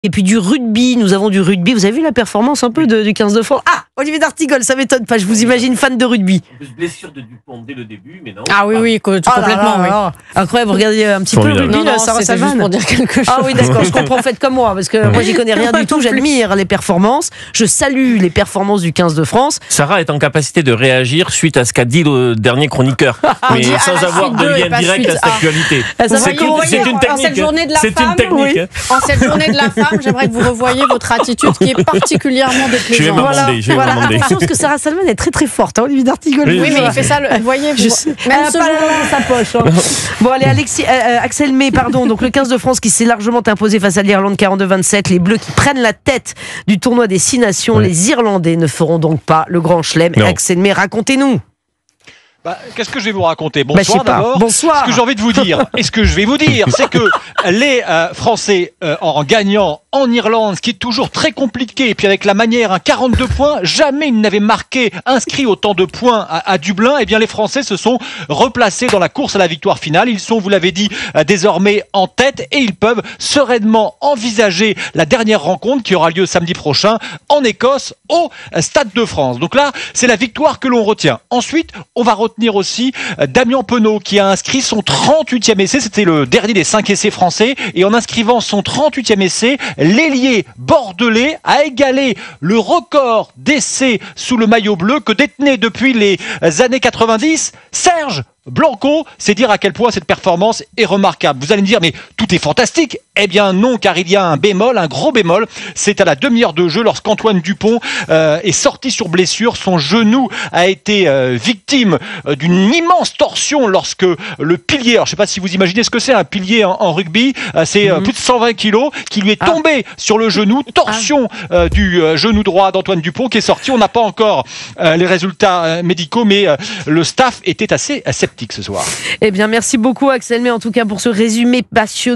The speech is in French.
Et puis du rugby, nous avons du rugby. Vous avez vu la performance un peu du 15 de France? Ah, Olivier d'Artigol, ça m'étonne pas, je vous imagine fan de rugby. En plus, blessure de Dupont dès le début, mais non. Ah oui, complètement. Oui. Incroyable, vous regardez un petit peu le rugby, Sarah c'était Salman. juste pour dire quelque chose. Ah oui, d'accord, je comprends, faites comme moi, parce que moi j'y connais rien du tout, j'admire les performances, je salue les performances du 15 de France. Sarah est en capacité de réagir suite à ce qu'a dit le dernier chroniqueur, mais sans avoir de lien direct à cette actualité. C'est une technique. En cette journée de la C'est femme, une technique. oui. En cette journée de la femme, j'aimerais que vous revoyiez votre attitude qui est particulièrement déplaisante. Je vais m'amender. Attention, parce que Sarah Salman est très très forte, hein, Olivier d'Artigol. Oui, mais il fait ça, vous voyez, Je sais. même ce pas jour dans sa poche. Hein. Bon, allez, Axel May, pardon. Donc, le 15 de France qui s'est largement imposé face à l'Irlande 42-27. Les Bleus qui prennent la tête du tournoi des 6 nations. Oui. Les Irlandais ne feront donc pas le grand chelem. Axel May, racontez-nous. Qu'est-ce que je vais vous raconter? Bonsoir d'abord. Bonsoir. Ce que j'ai envie de vous dire, et ce que je vais vous dire, c'est que les Français, en gagnant en Irlande, ce qui est toujours très compliqué, et puis avec la manière, 42 points, jamais ils n'avaient inscrit autant de points à Dublin, et bien les Français se sont replacés dans la course à la victoire finale. Ils sont, vous l'avez dit, désormais en tête, et ils peuvent sereinement envisager la dernière rencontre qui aura lieu samedi prochain en Écosse, au Stade de France. Donc là, c'est la victoire que l'on retient. Ensuite, on va retenir aussi Damien Penaud qui a inscrit son 38e essai, c'était le dernier des 5 essais français, et en inscrivant son 38e essai, l'ailier bordelais a égalé le record d'essais sous le maillot bleu que détenait depuis les années 90 Serge Blanco. C'est dire à quel point cette performance est remarquable. Vous allez me dire, mais tout est fantastique. Eh bien non, car il y a un bémol, un gros bémol. C'est à la demi-heure de jeu lorsqu'Antoine Dupont est sorti sur blessure. Son genou a été victime d'une immense torsion lorsque le pilier, alors je ne sais pas si vous imaginez ce que c'est un pilier en rugby, c'est plus de 120 kilos qui lui est tombé sur le genou. Torsion du genou droit d'Antoine Dupont qui est sorti. On n'a pas encore les résultats médicaux, mais le staff était assez sceptique ce soir. Eh bien, merci beaucoup, Axel May, en tout cas, pour ce résumé passionnant.